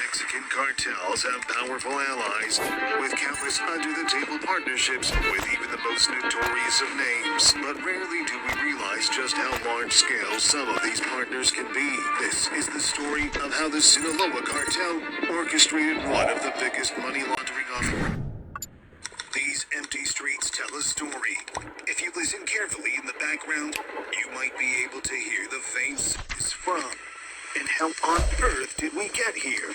Mexican cartels have powerful allies, with countless under-the-table partnerships with even the most notorious of names. But rarely do we realize just how large-scale some of these partners can be. This is the story of how the Sinaloa cartel orchestrated one of the biggest money laundering operations. These empty streets tell a story. If you listen carefully in the background, you might be able to hear the faint sounds from. And how on earth did we get here?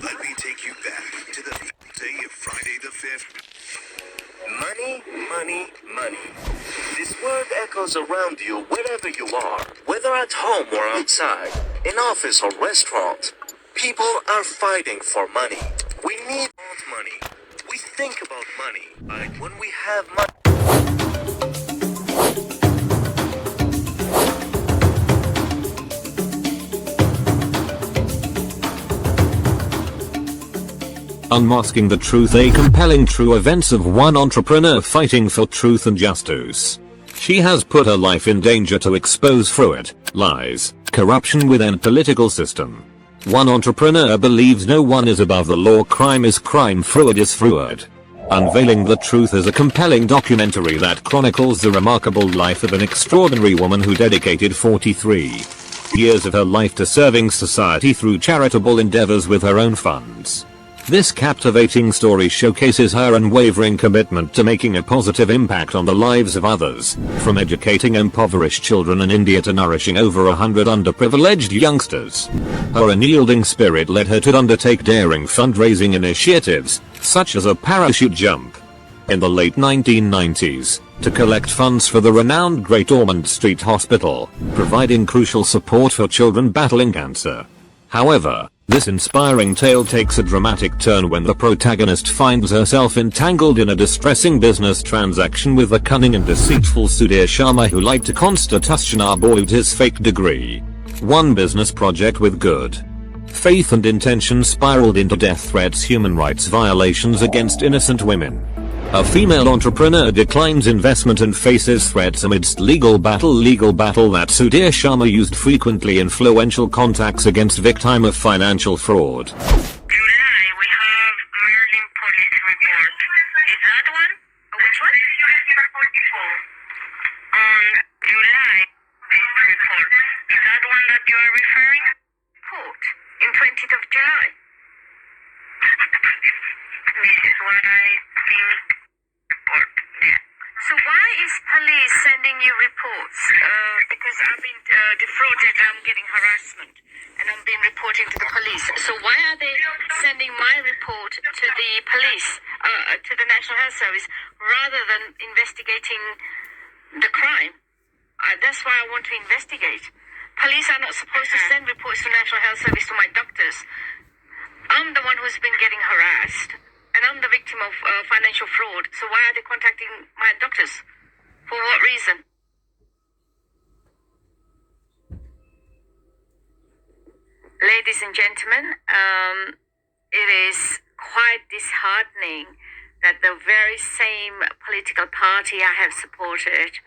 Let me take you back to the day of Friday the 5th. Money, money, money. This word echoes around you wherever you are, whether at home or outside, in office or restaurant. People are fighting for money. We need money. We think about money, but when we have money. Unmasking the Truth, a compelling true events of one entrepreneur fighting for truth and justice. She has put her life in danger to expose fraud, lies, corruption within political system. One entrepreneur believes no one is above the law. Crime is crime, fraud is fraud. Unveiling the Truth is a compelling documentary that chronicles the remarkable life of an extraordinary woman who dedicated 43 years of her life to serving society through charitable endeavors with her own funds. This captivating story showcases her unwavering commitment to making a positive impact on the lives of others, from educating impoverished children in India to nourishing over 100 underprivileged youngsters. Her unyielding spirit led her to undertake daring fundraising initiatives, such as a parachute jump in the late 1990s, to collect funds for the renowned Great Ormond Street Hospital, providing crucial support for children battling cancer. However, this inspiring tale takes a dramatic turn when the protagonist finds herself entangled in a distressing business transaction with the cunning and deceitful Sudhir Sharma, who lied to Constitution about his fake degree. One business project with good faith and intention spiraled into death threats, human rights violations against innocent women. A female entrepreneur declines investment and faces threats amidst legal battle that Sudhir Sharma used frequently influential contacts against victim of financial fraud. July, we have Merlin police report. Is that one? Which one? On July, this report. Is that one that you are referring? Report in 20th of July. This is what I think. So why is police sending you reports? Because I've been defrauded, I'm getting harassment, and I'm being reporting to the police. So why are they sending my report to the police, to the National Health Service, rather than investigating the crime? That's why I want to investigate. Police are not supposed to send reports to National Health Service to my doctors. I'm the one who's been getting harassed. And I'm the victim of financial fraud. So why are they contacting my doctors? For what reason? Ladies and gentlemen, it is quite disheartening that the very same political party I have supported,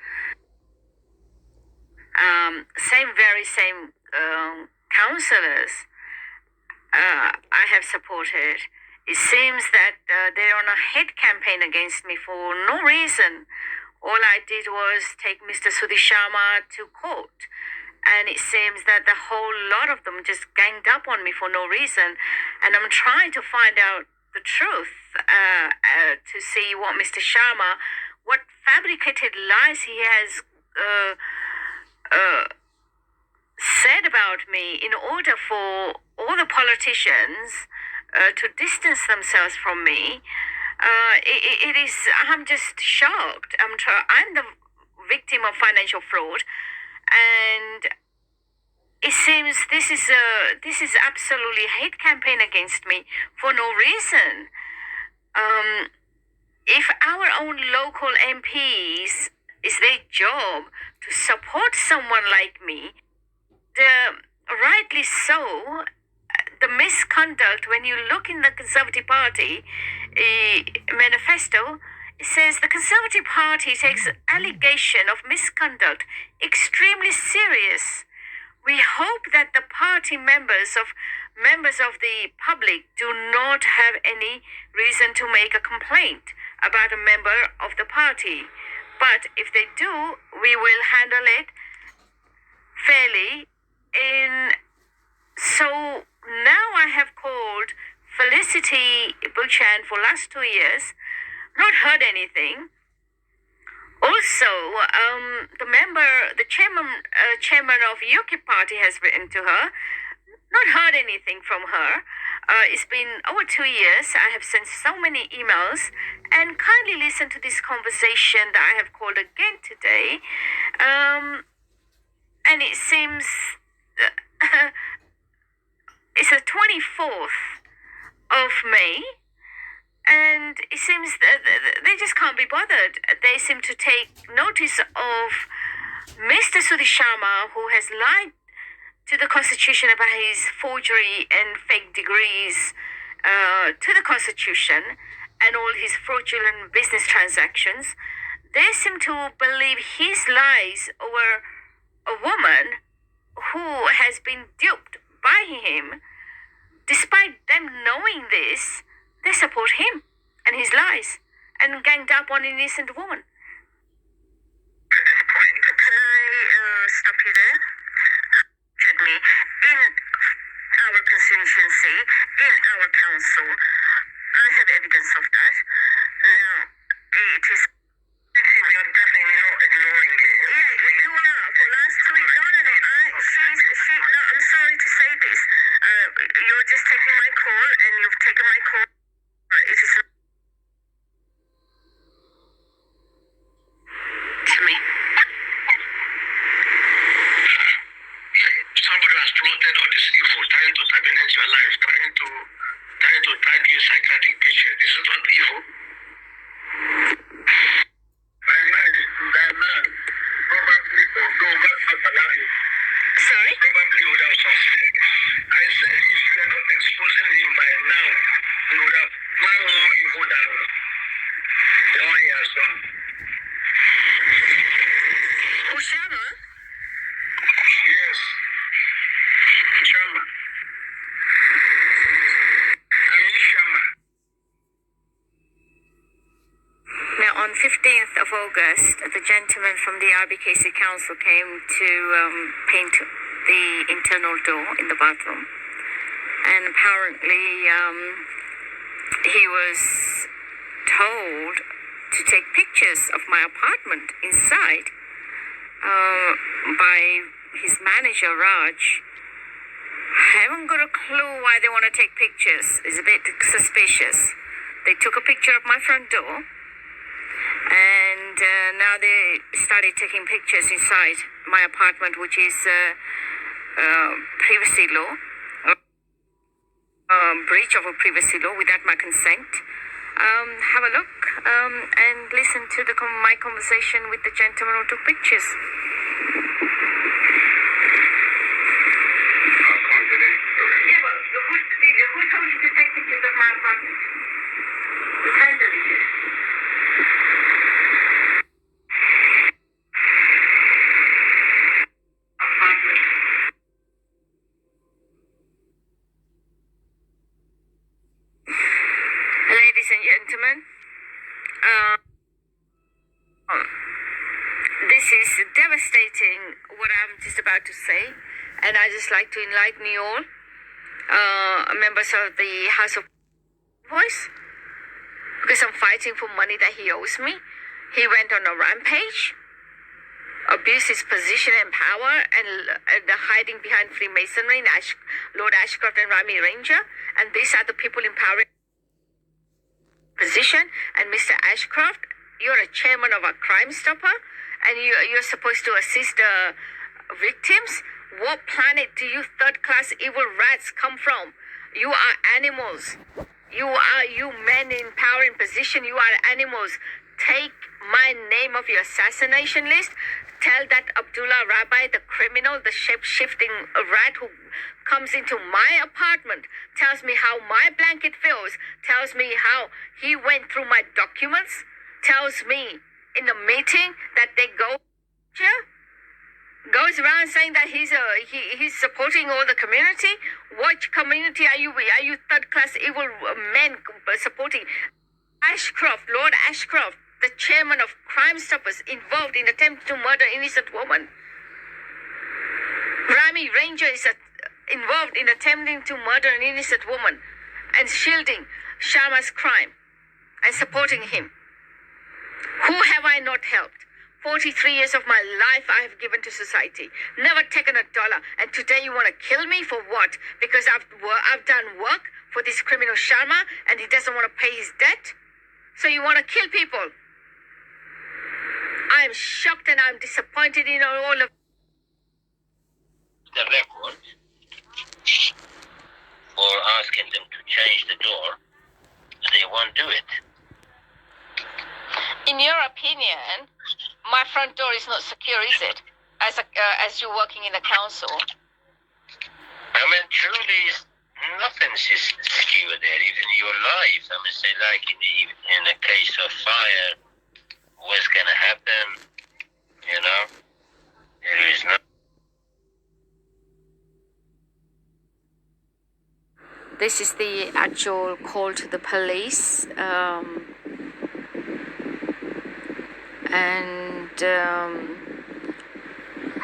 same councillors I have supported, it seems that they're on a hate campaign against me for no reason. All I did was take Mr. Sudhir Sharma to court. And it seems that the whole lot of them just ganged up on me for no reason. And I'm trying to find out the truth to see what Mr. Sharma, what fabricated lies he has said about me in order for all the politicians to distance themselves from me. I'm just shocked. I'm the victim of financial fraud, and it seems this is absolutely hate campaign against me for no reason. If our own local MPs, is their job to support someone like me, rightly so, the misconduct, when you look in the Conservative Party manifesto, it says the Conservative Party takes allegation of misconduct extremely serious. We hope that the party members of members of the public do not have any reason to make a complaint about a member of the party. But if they do, we will handle it fairly. So now I have called Felicity Buchan for last 2 years, not heard anything. Also, the chairman of UKIP party has written to her, not heard anything from her. It's been over 2 years. I have sent so many emails, and kindly listen to this conversation that I have called again today. And it seems it's the 24th of May, and it seems that they just can't be bothered. They seem to take notice of Mr. Sudhir Sharma, who has lied to the Constitution about his forgery and fake degrees to the Constitution and all his fraudulent business transactions. They seem to believe his lies over a woman who has been duped by him. Despite them knowing this, they support him and his lies and ganged up on an innocent woman. At this point, can I stop you there? Me in our constituency, in our council, I have evidence of that. Now, it is. We are definitely not ignoring you. Yeah, you are. For last 2 weeks. No. No, I'm sorry to say this. You're just taking my call, and you've taken my call. It is. To me. Somebody has plotted all this evil, trying to terminate your life, trying to tag you psychiatric patient. This is not evil. My man, probably not allow you. Sorry? Probably would have succeeded. I said if you are not exposing him by now, you would have planned more evil than the one he has done. Ushama? Yes. Sharma. Sharma. Now, on 15th of August, the gentleman from the RBKC Council came to paint the internal door in the bathroom. And apparently, he was told to take pictures of my apartment inside by his manager, Raj. I haven't got a clue why they want to take pictures. It's a bit suspicious. They took a picture of my front door, and now they started taking pictures inside my apartment, which is privacy law, breach of a privacy law without my consent. Have a look and listen to my conversation with the gentleman who took pictures. Who told you to take pictures of my apartment? You can't delete it. Ladies and gentlemen, this is devastating what I'm just about to say, and I just like to enlighten you all, members of the House of Voice, because I'm fighting for money that he owes me. He went on a rampage, abused his position and power, and hiding behind Freemasonry, Lord Ashcroft and Rami Ranger, and these are the people in power position. And Mr. Ashcroft, you're a chairman of a Crime Stopper, and you're supposed to assist victims. What planet do you third-class evil rats come from? You are animals. You men in power and position, you are animals. Take my name off your assassination list. Tell that Abdullah Rabbi, the criminal, the shape-shifting rat who comes into my apartment, tells me how my blanket feels, tells me how he went through my documents, tells me in the meeting that they go, goes around saying that he's supporting all the community. What community are you? Are you third-class evil men supporting Lord Ashcroft, the chairman of Crime Stoppers, involved in attempt to murder innocent woman? Rami Ranger is involved in attempting to murder an innocent woman and shielding Sharma's crime and supporting him. Who have I not helped? 43 years of my life I have given to society. Never taken $1. And today you want to kill me for what? Because I've done work for this criminal Sharma and he doesn't want to pay his debt? So you want to kill people? I am shocked and I'm disappointed in all of the record or asking them to change the door, they won't do it. In your opinion, my front door is not secure, is it? As you're working in a council. I mean, truly, nothing is secure there, even your life. I mean, say, like in a case of fire, what's going to happen, you know? There is no... This is the actual call to the police.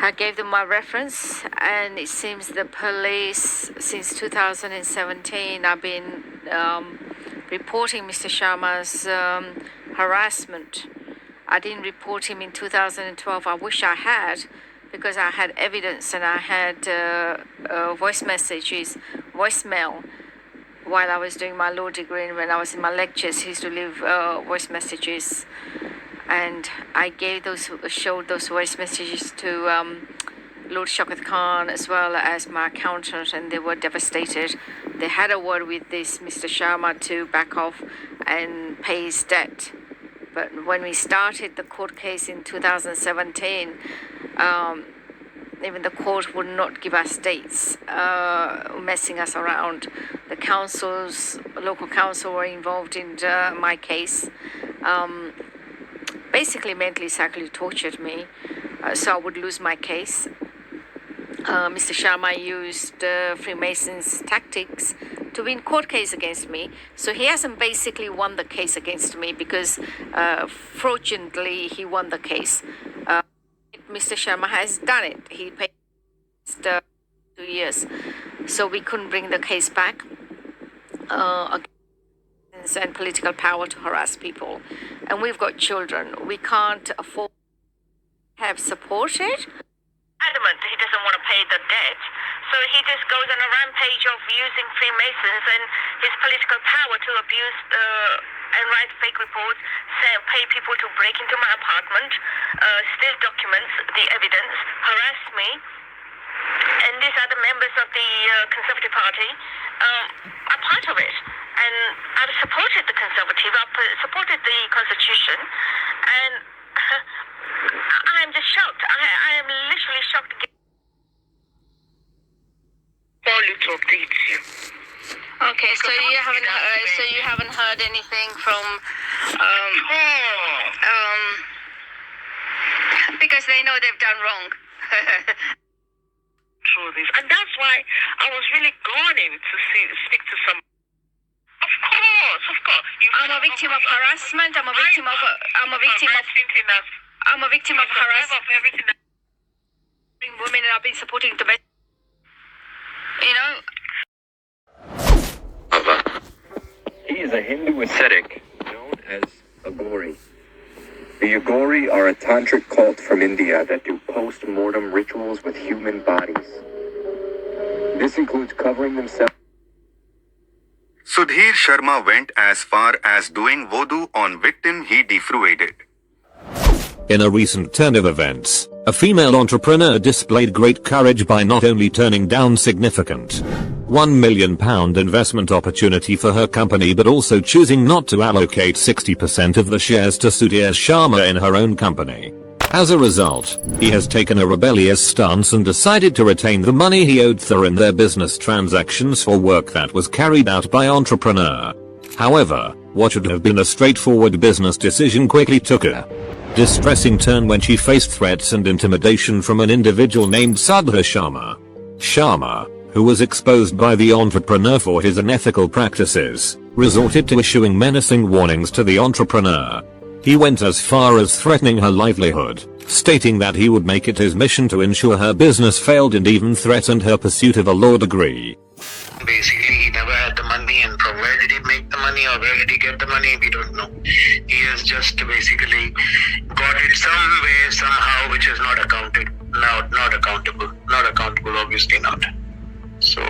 I gave them my reference, and it seems the police, since 2017, I've been reporting Mr. Sharma's harassment. I didn't report him in 2012. I wish I had, because I had evidence and I had voicemail while I was doing my law degree, and when I was in my lectures, he used to leave voice messages. And I showed those voice messages to Lord Shaukat Khan as well as my accountant, and they were devastated. They had a word with this Mr. Sharma to back off and pay his debt. But when we started the court case in 2017, even the court would not give us dates, messing us around. The local council were involved in my case. Basically mentally, psychically tortured me, so I would lose my case. Mr. Sharma used Freemasons' tactics to win court case against me. So he hasn't basically won the case against me, because fraudulently he won the case. Mr. Sharma has done it. He paid 2 years. So we couldn't bring the case back and political power to harass people. And we've got children. We can't afford to have supported. Adamant he doesn't want to pay the debt, so he just goes on a rampage of using Freemasons and his political power to abuse and write fake reports, pay people to break into my apartment, steal documents, the evidence, harass me. And these are the members of the Conservative Party are part of it. And I've supported the Conservative, I've supported the Constitution, and I'm just shocked. I am literally shocked. All little updates you. Okay, so you haven't heard anything from because they know they've done wrong. Through this, and that's why I was really going to speak to some. Of course. I'm a victim of harassment. I'm a victim of harassment. Women, and I've been supporting the best. You know. He is a Hindu ascetic known as Agori. The Agori are a tantric cult from India that do post-mortem rituals with human bodies. This includes covering themselves. Sudhir Sharma went as far as doing voodoo on victim he defrauded. In a recent turn of events, a female entrepreneur displayed great courage by not only turning down significant £1 million investment opportunity for her company, but also choosing not to allocate 60% of the shares to Sudhir Sharma in her own company. As a result, he has taken a rebellious stance and decided to retain the money he owed her in their business transactions for work that was carried out by entrepreneur. However, what should have been a straightforward business decision quickly took a distressing turn when she faced threats and intimidation from an individual named Sudhir Sharma. Sharma, who was exposed by the entrepreneur for his unethical practices, resorted to issuing menacing warnings to the entrepreneur. He went as far as threatening her livelihood, stating that he would make it his mission to ensure her business failed and even threatened her pursuit of a law degree. Basically, he never had the money, and from where did he make the money or where did he get the money, we don't know. He has just basically got it some way, somehow, which is not accounted, not accountable, obviously not. So,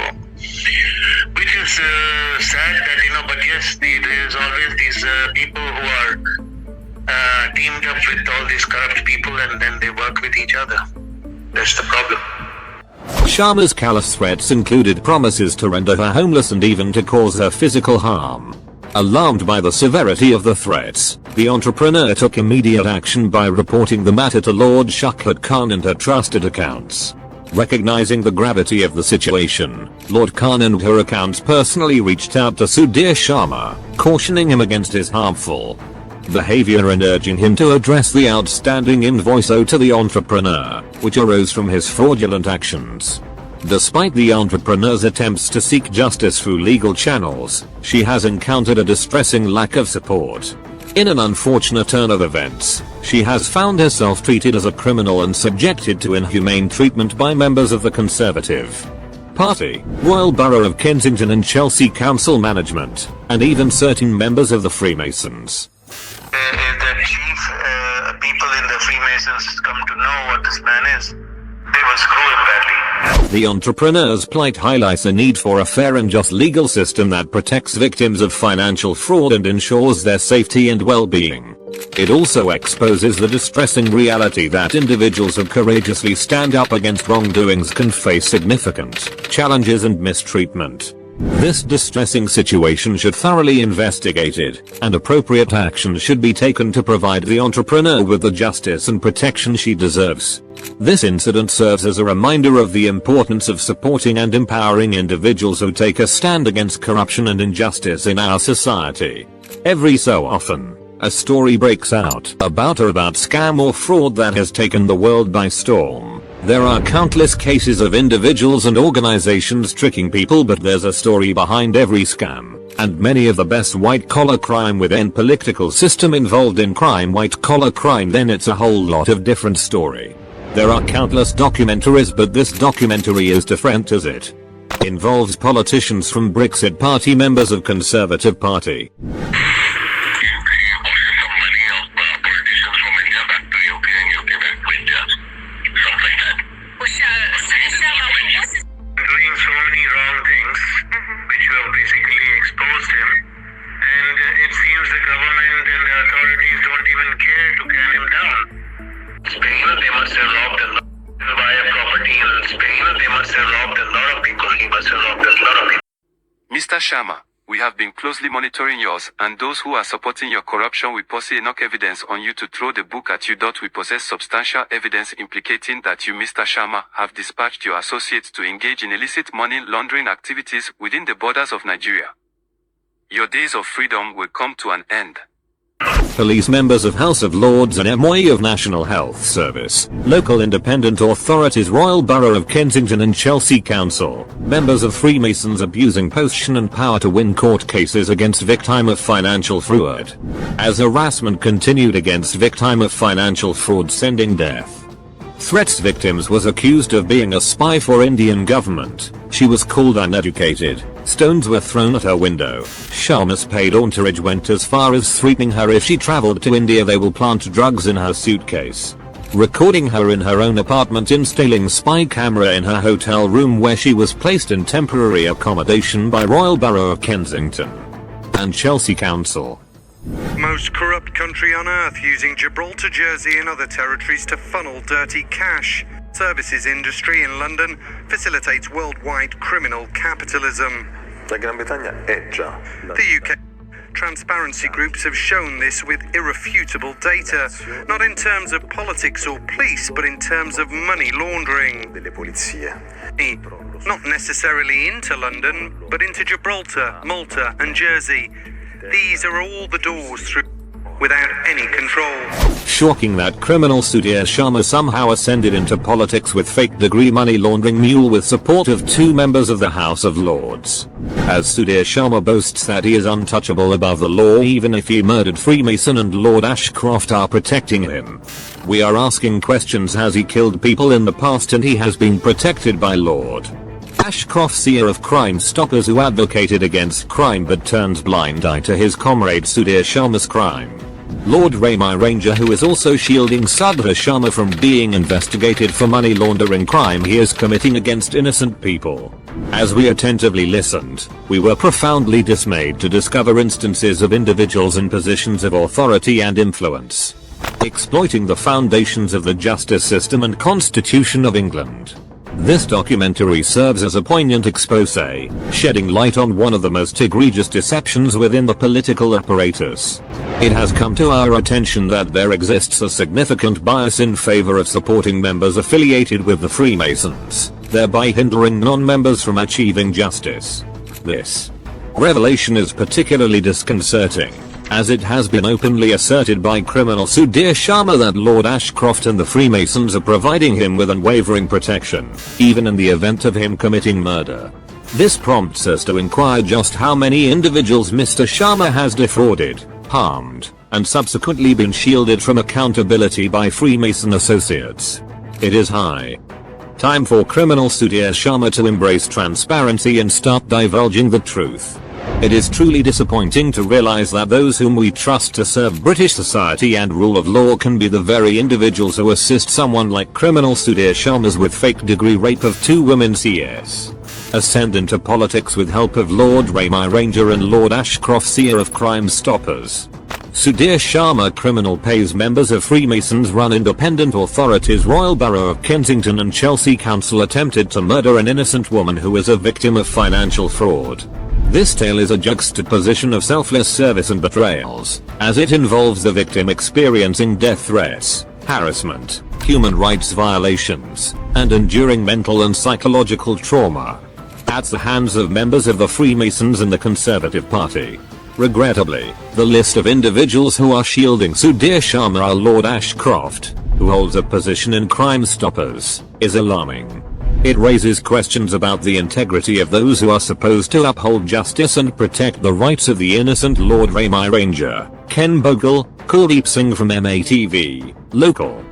which is sad that, but yes, there is always these people who are teamed up with all these corrupt people, and then they work with each other. That's the problem. Sharma's callous threats included promises to render her homeless and even to cause her physical harm. Alarmed by the severity of the threats, the entrepreneur took immediate action by reporting the matter to Lord Shahid Khan and her trusted accounts. Recognizing the gravity of the situation, Lord Khan and her accounts personally reached out to Sudhir Sharma, cautioning him against his harmful behavior and urging him to address the outstanding invoice owed to the entrepreneur, which arose from his fraudulent actions. Despite the entrepreneur's attempts to seek justice through legal channels, she has encountered a distressing lack of support. In an unfortunate turn of events, she has found herself treated as a criminal and subjected to inhumane treatment by members of the Conservative Party, Royal Borough of Kensington and Chelsea Council management, and even certain members of the Freemasons. If the chief people in the Freemasons come to know what this man is, they will screw him badly. The entrepreneur's plight highlights the need for a fair and just legal system that protects victims of financial fraud and ensures their safety and well-being. It also exposes the distressing reality that individuals who courageously stand up against wrongdoings can face significant challenges and mistreatment. This distressing situation should be thoroughly investigated, and appropriate action should be taken to provide the entrepreneur with the justice and protection she deserves. This incident serves as a reminder of the importance of supporting and empowering individuals who take a stand against corruption and injustice in our society. Every so often, a story breaks out about scam or fraud that has taken the world by storm. There are countless cases of individuals and organizations tricking people, but there's a story behind every scam, and many of the best white-collar crime within political system involved in crime, white-collar crime, then it's a whole lot of different story. There are countless documentaries, but this documentary is different as it involves politicians from Brexit Party, members of Conservative Party. Doing so many wrong things, which have basically exposed him, and it seems the government and the authorities don't even care to can him down. Spain, they must have robbed a lot to buy a property in Spain. They must have robbed a lot of people. He must have robbed a lot of people. Mr. Sharma, we have been closely monitoring yours and those who are supporting your corruption. We possess enough evidence on you to throw the book at you. We possess substantial evidence implicating that you, Mr. Sharma, have dispatched your associates to engage in illicit money laundering activities within the borders of Nigeria. Your days of freedom will come to an end. Police, members of House of Lords and MOE of National Health Service, local independent authorities, Royal Borough of Kensington and Chelsea Council, members of Freemasons abusing position and power to win court cases against victim of financial fraud. As harassment continued against victim of financial fraud, sending death threats, victims was accused of being a spy for Indian government. She was called uneducated. Stones were thrown at her window. Sharma's paid entourage went as far as threatening her if she traveled to India they will plant drugs in her suitcase. Recording her in her own apartment, installing spy camera in her hotel room where she was placed in temporary accommodation by Royal Borough of Kensington and Chelsea Council. Most corrupt country on earth, using Gibraltar, Jersey and other territories to funnel dirty cash. Services industry in London facilitates worldwide criminal capitalism. The UK transparency groups have shown this with irrefutable data, not in terms of politics or police, but in terms of money laundering. Not necessarily into London, but into Gibraltar, Malta and Jersey. These are all the doors through without any control. Shocking that criminal Sudhir Sharma somehow ascended into politics with fake degree money laundering mule with support of 2 members of the House of Lords. As Sudhir Sharma boasts that he is untouchable above the law even if he murdered Freemason and Lord Ashcroft are protecting him. We are asking questions: has he killed people in the past and he has been protected by Lord Ashcroft, seer of Crime Stoppers, who advocated against crime but turns blind eye to his comrade Sudhir Sharma's crime. Lord Rami Ranger, who is also shielding Sudhir Sharma from being investigated for money laundering crime he is committing against innocent people. As we attentively listened, we were profoundly dismayed to discover instances of individuals in positions of authority and influence exploiting the foundations of the justice system and Constitution of England. This documentary serves as a poignant exposé, shedding light on one of the most egregious deceptions within the political apparatus. It has come to our attention that there exists a significant bias in favor of supporting members affiliated with the Freemasons, thereby hindering non-members from achieving justice. This revelation is particularly disconcerting, as it has been openly asserted by criminal Sudhir Sharma that Lord Ashcroft and the Freemasons are providing him with unwavering protection, even in the event of him committing murder. This prompts us to inquire just how many individuals Mr. Sharma has defrauded, harmed, and subsequently been shielded from accountability by Freemason associates. It is high time for criminal Sudhir Sharma to embrace transparency and start divulging the truth. It is truly disappointing to realize that those whom we trust to serve British society and rule of law can be the very individuals who assist someone like criminal Sudhir Sharma with fake degree rape of 2 women CS. Ascend into politics with help of Lord Rami Ranger and Lord Ashcroft, seer of Crime Stoppers. Sudhir Sharma criminal pays members of Freemasons run independent authorities. Royal Borough of Kensington and Chelsea Council attempted to murder an innocent woman who is a victim of financial fraud. This tale is a juxtaposition of selfless service and betrayals, as it involves the victim experiencing death threats, harassment, human rights violations, and enduring mental and psychological trauma at the hands of members of the Freemasons and the Conservative Party. Regrettably, the list of individuals who are shielding Sudhir Sharma are Lord Ashcroft, who holds a position in Crime Stoppers, is alarming. It raises questions about the integrity of those who are supposed to uphold justice and protect the rights of the innocent. Lord Rami Ranger, Ken Bogle, Kuldeep Singh from MATV, local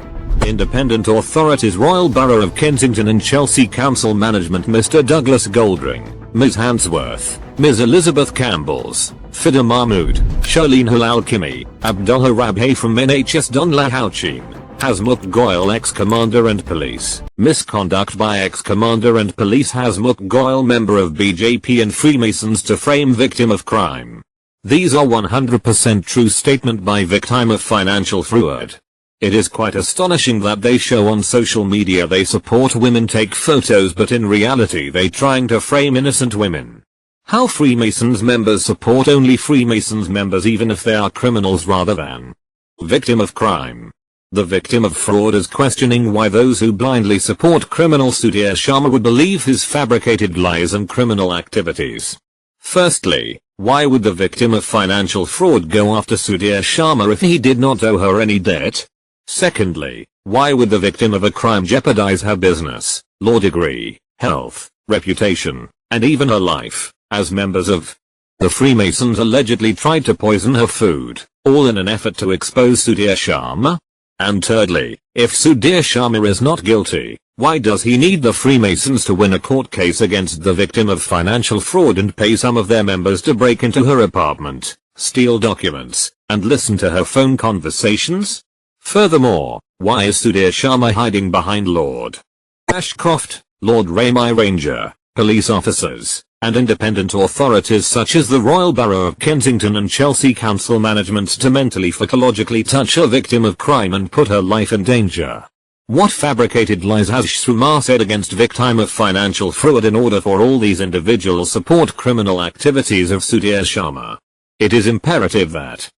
independent authorities. Royal Borough of Kensington and Chelsea Council Management. Mr. Douglas Goldring, Ms. Hansworth, Ms. Elizabeth Campbells, Fida Mahmood, Charlene Hulalkimi, Abdullah Rabhay from NHS Don Lahouchin, Hasmukh Goyal, ex-commander and police. Misconduct by ex-commander and police Hasmukh Goyal, member of BJP and Freemasons to frame victim of crime. These are 100% true statement by victim of financial fraud. It is quite astonishing that they show on social media they support women, take photos, but in reality they trying to frame innocent women. How Freemasons members support only Freemasons members even if they are criminals rather than victim of crime. The victim of fraud is questioning why those who blindly support criminal Sudhir Sharma would believe his fabricated lies and criminal activities. Firstly, why would the victim of financial fraud go after Sudhir Sharma if he did not owe her any debt? Secondly, why would the victim of a crime jeopardize her business, law degree, health, reputation, and even her life, as members of the Freemasons allegedly tried to poison her food, all in an effort to expose Sudhir Sharma? And thirdly, if Sudhir Sharma is not guilty, why does he need the Freemasons to win a court case against the victim of financial fraud and pay some of their members to break into her apartment, steal documents, and listen to her phone conversations? Furthermore, why is Sudhir Sharma hiding behind Lord Ashcroft, Lord Rami Ranger, police officers, and independent authorities such as the Royal Borough of Kensington and Chelsea Council Management to mentally psychologically touch a victim of crime and put her life in danger? What fabricated lies has Sharma said against victim of financial fraud in order for all these individuals support criminal activities of Sudhir Sharma? It is imperative that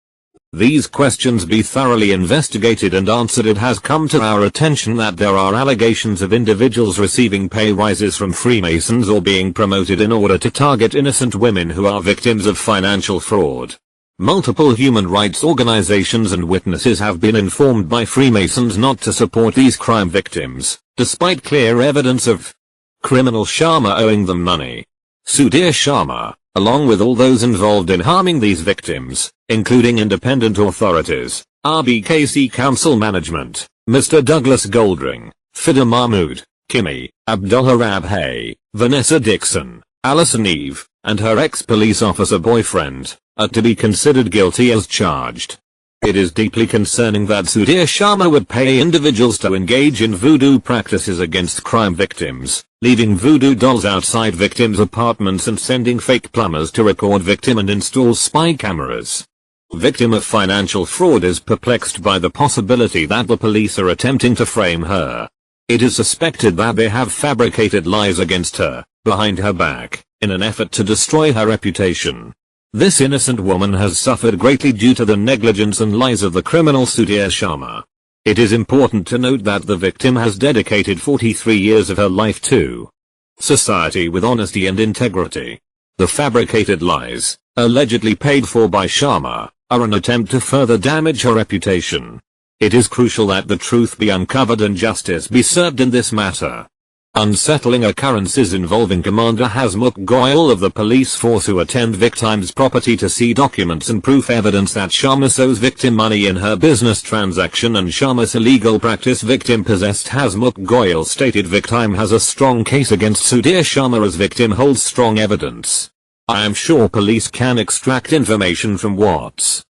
these questions be thoroughly investigated and answered. It has come to our attention that there are allegations of individuals receiving pay rises from Freemasons or being promoted in order to target innocent women who are victims of financial fraud. Multiple human rights organizations and witnesses have been informed by Freemasons not to support these crime victims, despite clear evidence of criminal Sharma owing them money. Sudhir Sharma, along with all those involved in harming these victims, including independent authorities, RBKC Council Management, Mr. Douglas Goldring, Fida Mahmood, Kimi, Abdullah Rabhay, Vanessa Dixon, Alison Eve, and her ex-police officer boyfriend, are to be considered guilty as charged. It is deeply concerning that Sudhir Sharma would pay individuals to engage in voodoo practices against crime victims, leaving voodoo dolls outside victims' apartments and sending fake plumbers to record victim and install spy cameras. Victim of financial fraud is perplexed by the possibility that the police are attempting to frame her. It is suspected that they have fabricated lies against her, behind her back, in an effort to destroy her reputation. This innocent woman has suffered greatly due to the negligence and lies of the criminal Sudhir Sharma. It is important to note that the victim has dedicated 43 years of her life to society with honesty and integrity. The fabricated lies, allegedly paid for by Sharma, are an attempt to further damage her reputation. It is crucial that the truth be uncovered and justice be served in this matter. Unsettling occurrences involving Commander Hasmukh Goyal of the police force who attend victims' property to see documents and proof evidence that Sharma owes victim money in her business transaction and Sharma's illegal practice. Victim possessed. Hasmukh Goyal stated victim has a strong case against Sudhir Sharma as victim holds strong evidence. I am sure police can extract information from WhatsApp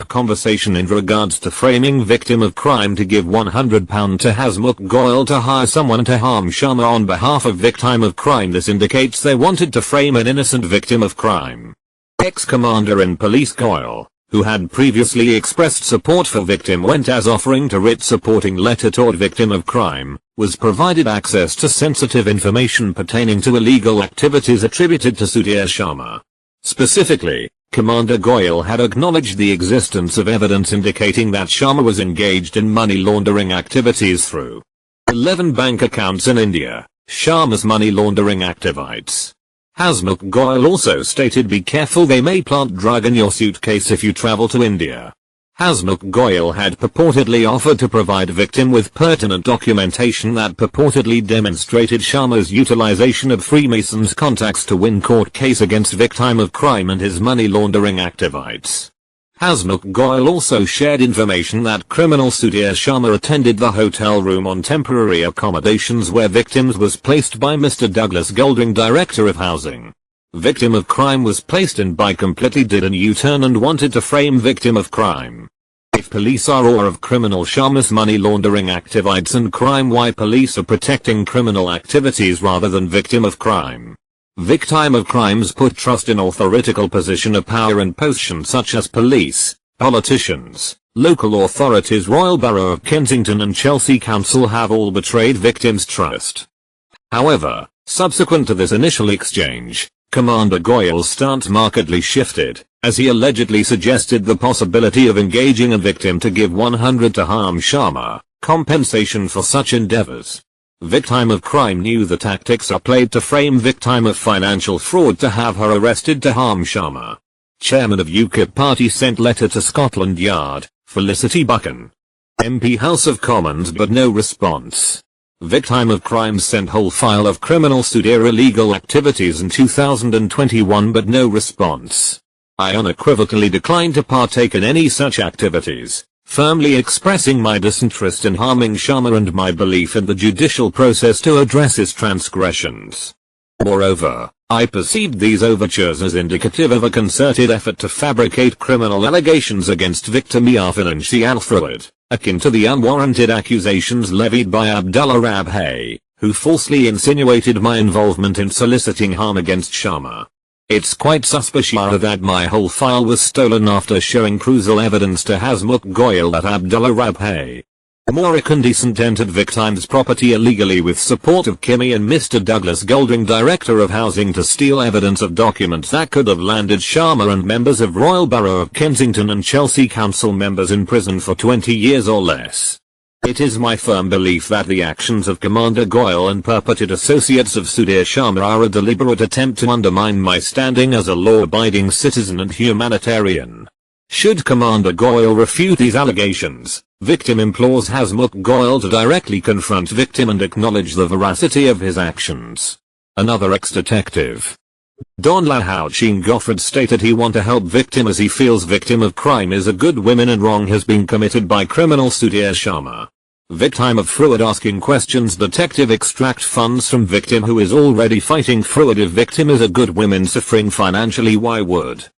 conversation in regards to framing victim of crime to give £100 to Hasmukh Goyal to hire someone to harm Sharma on behalf of victim of crime. This indicates they wanted to frame an innocent victim of crime. Ex-commander in police Goyal, who had previously expressed support for victim went as offering to write supporting letter toward victim of crime, was provided access to sensitive information pertaining to illegal activities attributed to Sudhir Sharma. Specifically, Commander Goyal had acknowledged the existence of evidence indicating that Sharma was engaged in money laundering activities through 11 bank accounts in India. Sharma's money laundering activities. Hasmukh Goyal also stated be careful, they may plant drug in your suitcase if you travel to India. Hasmukh Goyal had purportedly offered to provide victim with pertinent documentation that purportedly demonstrated Sharma's utilization of Freemasons' contacts to win court case against victim of crime and his money laundering activities. Hasmukh Goyal also shared information that criminal Sudhir Sharma attended the hotel room on temporary accommodations where victims was placed by Mr. Douglas Goldring, Director of Housing. Victim of crime was placed in by completely did an U-turn and wanted to frame victim of crime. If police are aware of criminal Sharma's money laundering activities and crime, why police are protecting criminal activities rather than victim of crime? Victim of crimes put trust in authoritative position of power and position such as police, politicians, local authorities. Royal Borough of Kensington and Chelsea Council have all betrayed victims' trust. However, subsequent to this initial exchange, Commander Goyal's stance markedly shifted, as he allegedly suggested the possibility of engaging a victim to give £100 to harm Sharma, compensation for such endeavors. Victim of crime knew the tactics are played to frame victim of financial fraud to have her arrested to harm Sharma. Chairman of UKIP party sent letter to Scotland Yard, Felicity Buchan. MP House of Commons but no response. Victim of crime sent whole file of criminal Sudhir illegal activities in 2021 but no response. I unequivocally decline to partake in any such activities, firmly expressing my disinterest in harming Sharma and my belief in the judicial process to address his transgressions. Moreover, I perceived these overtures as indicative of a concerted effort to fabricate criminal allegations against victim financial fraud, akin to the unwarranted accusations levied by Abdullah Rabhay, who falsely insinuated my involvement in soliciting harm against Sharma. It's quite suspicious that my whole file was stolen after showing crucial evidence to Hasmukh Goyal that Abdullah Rabhay, Morrick indecent entered victim's property illegally with support of Kimi and Mr. Douglas Goldring, Director of Housing, to steal evidence of documents that could have landed Sharma and members of Royal Borough of Kensington and Chelsea Council members in prison for 20 years or less. It is my firm belief that the actions of Commander Goyal and purported associates of Sudhir Sharma are a deliberate attempt to undermine my standing as a law-abiding citizen and humanitarian. Should Commander Goyal refute these allegations, victim implores Hasmukh Goyal to directly confront victim and acknowledge the veracity of his actions. Another ex-detective, Don Lahouchin Goffred, stated he want to help victim as he feels victim of crime is a good woman and wrong has been committed by criminal Sudhir Sharma. Victim of fraud asking questions. Detective extract funds from victim who is already fighting fraud. If victim is a good woman suffering financially, why would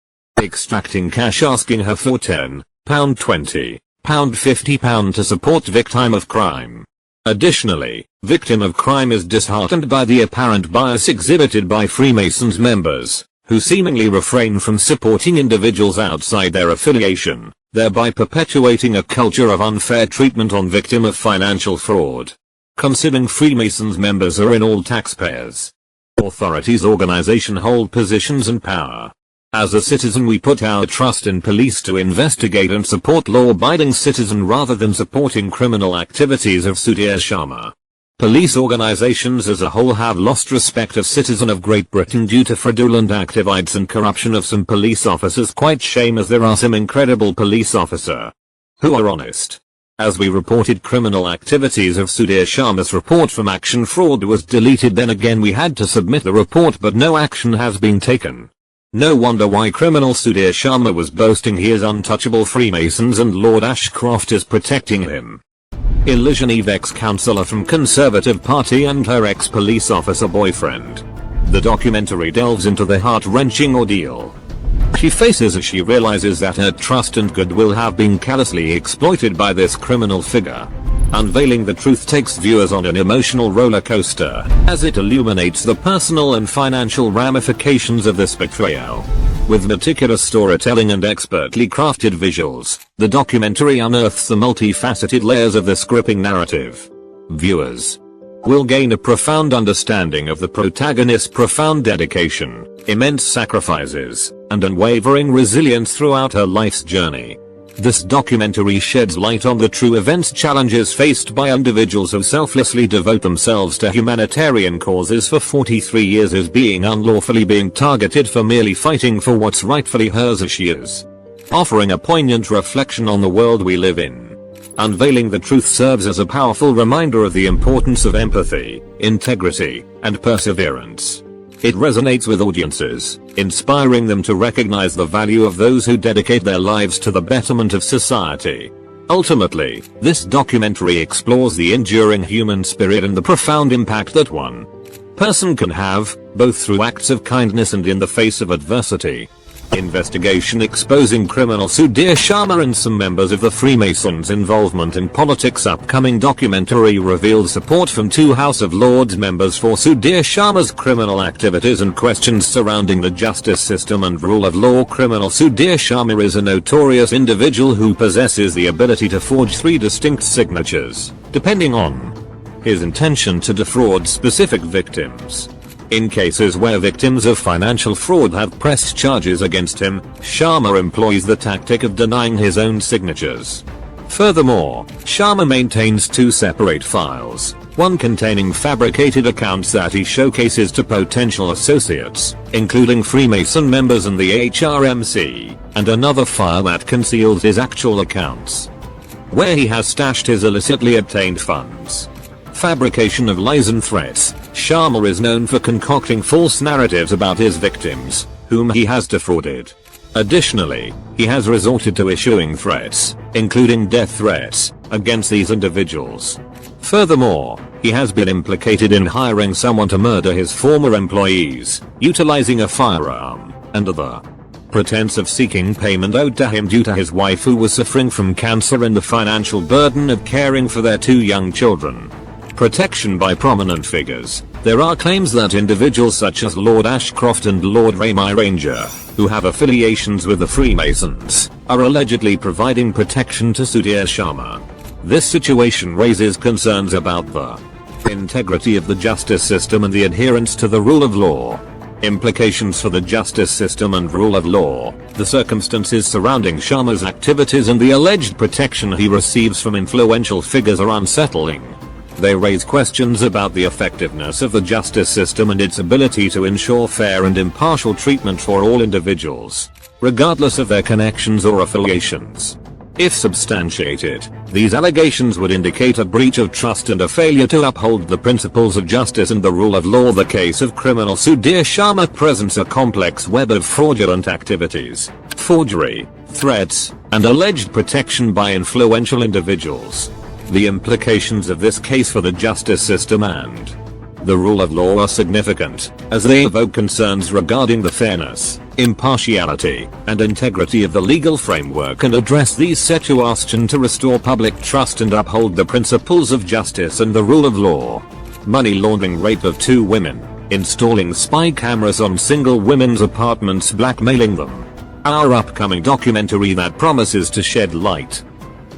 extracting cash asking her for £10, £20, £50 to support victim of crime? Additionally, victim of crime is disheartened by the apparent bias exhibited by Freemasons members, who seemingly refrain from supporting individuals outside their affiliation, thereby perpetuating a culture of unfair treatment on victim of financial fraud. Considering Freemasons members are in all taxpayers' authorities organization hold positions and power. As a citizen we put our trust in police to investigate and support law-abiding citizen rather than supporting criminal activities of Sudhir Sharma. Police organizations as a whole have lost respect of citizen of Great Britain due to fraudulent activities and corruption of some police officers. Quite shame as there are some incredible police officer who are honest. As we reported criminal activities of Sudhir Sharma's report from Action Fraud was deleted, then again we had to submit the report but no action has been taken. No wonder why criminal Sudhir Sharma was boasting he is untouchable. Freemasons and Lord Ashcroft is protecting him. Illusion Eve, ex-councillor from Conservative Party and her ex-police officer boyfriend. The documentary delves into the heart-wrenching ordeal she faces as she realizes that her trust and goodwill have been callously exploited by this criminal figure. Unveiling the Truth takes viewers on an emotional roller coaster, as it illuminates the personal and financial ramifications of this betrayal. With meticulous storytelling and expertly crafted visuals, the documentary unearths the multifaceted layers of this gripping narrative. Viewers will gain a profound understanding of the protagonist's profound dedication, immense sacrifices, and unwavering resilience throughout her life's journey. This documentary sheds light on the true events, challenges faced by individuals who selflessly devote themselves to humanitarian causes for 43 years as being unlawfully being targeted for merely fighting for what's rightfully hers as she is. Offering a poignant reflection on the world we live in. Unveiling the Truth serves as a powerful reminder of the importance of empathy, integrity, and perseverance. It resonates with audiences, inspiring them to recognize the value of those who dedicate their lives to the betterment of society. Ultimately, this documentary explores the enduring human spirit and the profound impact that one person can have, both through acts of kindness and in the face of adversity. Investigation exposing criminal Sudhir Sharma and some members of the Freemasons' involvement in politics. Upcoming documentary reveals support from 2 House of Lords members for Sudhir Sharma's criminal activities and questions surrounding the justice system and rule of law. Criminal Sudhir Sharma is a notorious individual who possesses the ability to forge 3 distinct signatures, depending on his intention to defraud specific victims. In cases where victims of financial fraud have pressed charges against him, Sharma employs the tactic of denying his own signatures. Furthermore, Sharma maintains 2 separate files, one containing fabricated accounts that he showcases to potential associates, including Freemason members and the HRMC, and another file that conceals his actual accounts, where he has stashed his illicitly obtained funds. Fabrication of lies and threats. Sharma is known for concocting false narratives about his victims, whom he has defrauded. Additionally, he has resorted to issuing threats, including death threats, against these individuals. Furthermore, he has been implicated in hiring someone to murder his former employees, utilizing a firearm, under the pretense of seeking payment owed to him due to his wife who was suffering from cancer and the financial burden of caring for their 2 young children. Protection by prominent figures. There are claims that individuals such as Lord Ashcroft and Lord Raymond Ranger, who have affiliations with the Freemasons, are allegedly providing protection to Sudhir Sharma. This situation raises concerns about the integrity of the justice system and the adherence to the rule of law. Implications for the justice system and rule of law. The circumstances surrounding Sharma's activities and the alleged protection he receives from influential figures are unsettling. They raise questions about the effectiveness of the justice system and its ability to ensure fair and impartial treatment for all individuals, regardless of their connections or affiliations. If substantiated, these allegations would indicate a breach of trust and a failure to uphold the principles of justice and the rule of law. The case of criminal Sudhir Sharma presents a complex web of fraudulent activities, forgery, threats, and alleged protection by influential individuals. The implications of this case for the justice system and the rule of law are significant, as they evoke concerns regarding the fairness, impartiality, and integrity of the legal framework and address these situations to restore public trust and uphold the principles of justice and the rule of law. Money laundering, rape of 2 women, installing spy cameras on single women's apartments, blackmailing them. Our upcoming documentary that promises to shed light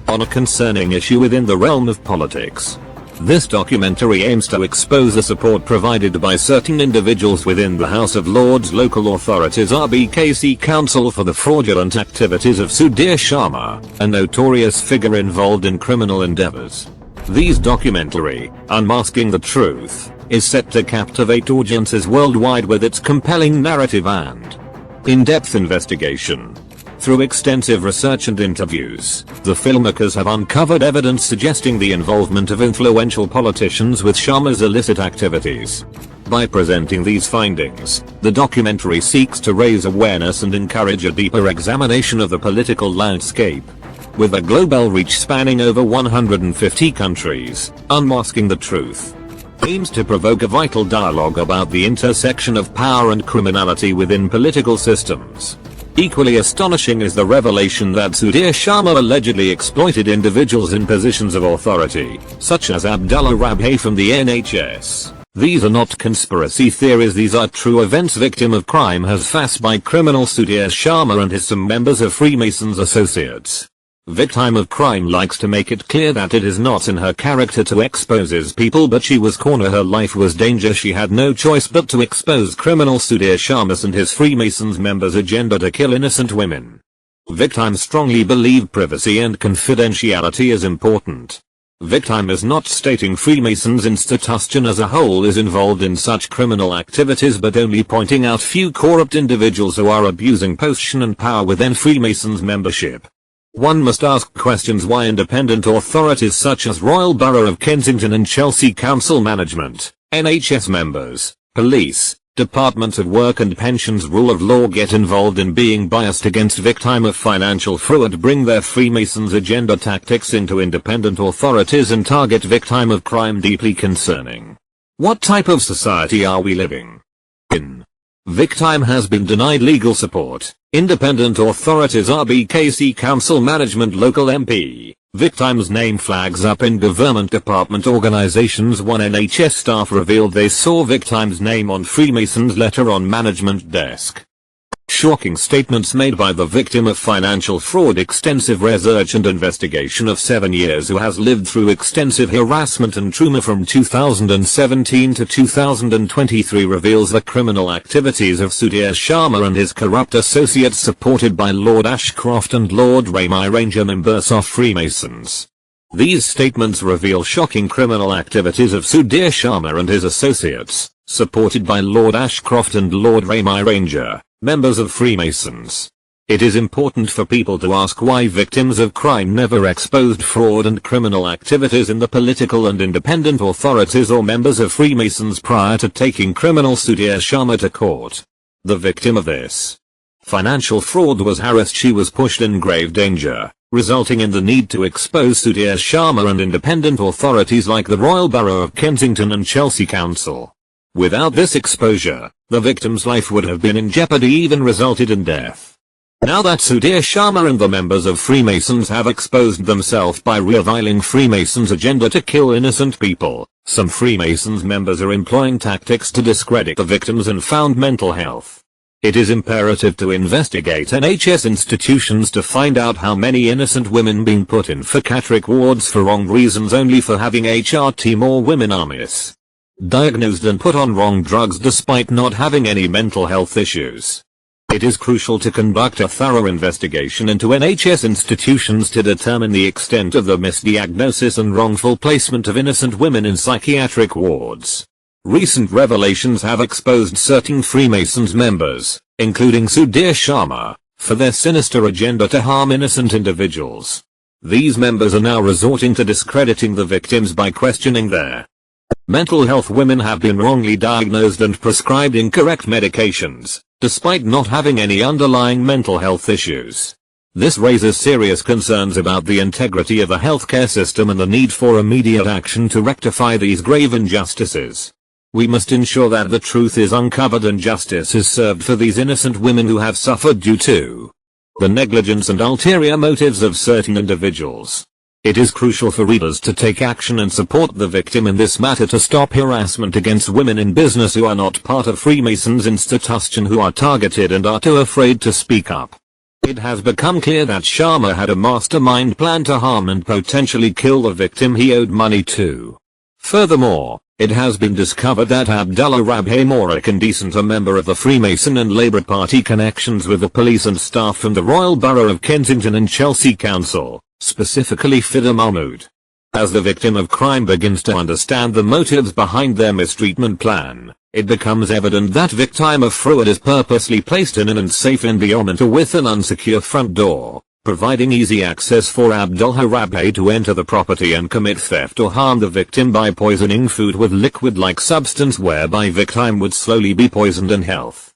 on a concerning issue within the realm of politics. This documentary aims to expose the support provided by certain individuals within the House of Lords, local authorities, RBKC Council for the fraudulent activities of Sudhir Sharma, a notorious figure involved in criminal endeavors. This documentary, Unmasking the Truth, is set to captivate audiences worldwide with its compelling narrative and in-depth investigation. Through extensive research and interviews, the filmmakers have uncovered evidence suggesting the involvement of influential politicians with Sharma's illicit activities. By presenting these findings, the documentary seeks to raise awareness and encourage a deeper examination of the political landscape. With a global reach spanning over 150 countries, Unmasking the Truth aims to provoke a vital dialogue about the intersection of power and criminality within political systems. Equally astonishing is the revelation that Sudhir Sharma allegedly exploited individuals in positions of authority, such as Abdullah Rabhe from the NHS. These are not conspiracy theories, these are true events. Victim of crime has faced by criminal Sudhir Sharma and some members of Freemasons associates. Victim of crime likes to make it clear that it is not in her character to expose his people, but she was cornered. Her life was danger. She had no choice but to expose criminal Sudhir Sharma and his Freemasons members' agenda to kill innocent women. Victim strongly believe privacy and confidentiality is important. Victim is not stating Freemasons institution as a whole is involved in such criminal activities, but only pointing out few corrupt individuals who are abusing position and power within Freemasons membership. One must ask questions why independent authorities such as Royal Borough of Kensington and Chelsea Council Management, NHS members, police, Department of Work and Pensions, rule of law get involved in being biased against victim of financial fraud, bring their Freemasons agenda tactics into independent authorities and target victim of crime. Deeply concerning. What type of society are we living in? Victim has been denied legal support. Independent authorities, RBKC Council Management, local MP. Victim's name flags up in government department organizations. One NHS staff revealed they saw victim's name on Freemason's letter on management desk. Shocking statements made by the victim of financial fraud. Extensive research and investigation of 7 years, who has lived through extensive harassment and trauma from 2017 to 2023, reveals the criminal activities of Sudhir Sharma and his corrupt associates, supported by Lord Ashcroft and Lord Raymond, Ranger members of Freemasons. These statements reveal shocking criminal activities of Sudhir Sharma and his associates, supported by Lord Ashcroft and Lord Raymond, Ranger, members of Freemasons. It is important for people to ask why victims of crime never exposed fraud and criminal activities in the political and independent authorities or members of Freemasons prior to taking criminal Sudhir Sharma to court. The victim of this financial fraud was harassed. She was pushed in grave danger, resulting in the need to expose Sudhir Sharma and independent authorities like the Royal Borough of Kensington and Chelsea Council. Without this exposure, the victim's life would have been in jeopardy, even resulted in death. Now that Sudhir Sharma and the members of Freemasons have exposed themselves by reviling Freemasons' agenda to kill innocent people, some Freemasons members are employing tactics to discredit the victims and found mental health. It is imperative to investigate NHS institutions to find out how many innocent women being put in psychiatric wards for wrong reasons only for having HRT. More women are missing. diagnosed and put on wrong drugs despite not having any mental health issues. It is crucial to conduct a thorough investigation into NHS institutions to determine the extent of the misdiagnosis and wrongful placement of innocent women in psychiatric wards. Recent revelations have exposed certain Freemasons members, including Sudhir Sharma, for their sinister agenda to harm innocent individuals. These members are now resorting to discrediting the victims by questioning their mental health. Women have been wrongly diagnosed and prescribed incorrect medications, despite not having any underlying mental health issues. This raises serious concerns about the integrity of the healthcare system and the need for immediate action to rectify these grave injustices. We must ensure that the truth is uncovered and justice is served for these innocent women who have suffered due to the negligence and ulterior motives of certain individuals. It is crucial for readers to take action and support the victim in this matter to stop harassment against women in business who are not part of Freemasons institution, who are targeted and are too afraid to speak up. It has become clear that Sharma had a mastermind plan to harm and potentially kill the victim he owed money to. Furthermore, it has been discovered that Abdullah Rabhay Morakan, a member of the Freemason and Labour Party connections with the police and staff from the Royal Borough of Kensington and Chelsea Council, specifically Fida Mahmood. As the victim of crime begins to understand the motives behind their mistreatment plan, it becomes evident that victim of fraud is purposely placed in an unsafe environment with an unsecure front door, providing easy access for Abdullah Rabhay to enter the property and commit theft or harm the victim by poisoning food with liquid-like substance, whereby victim would slowly be poisoned and health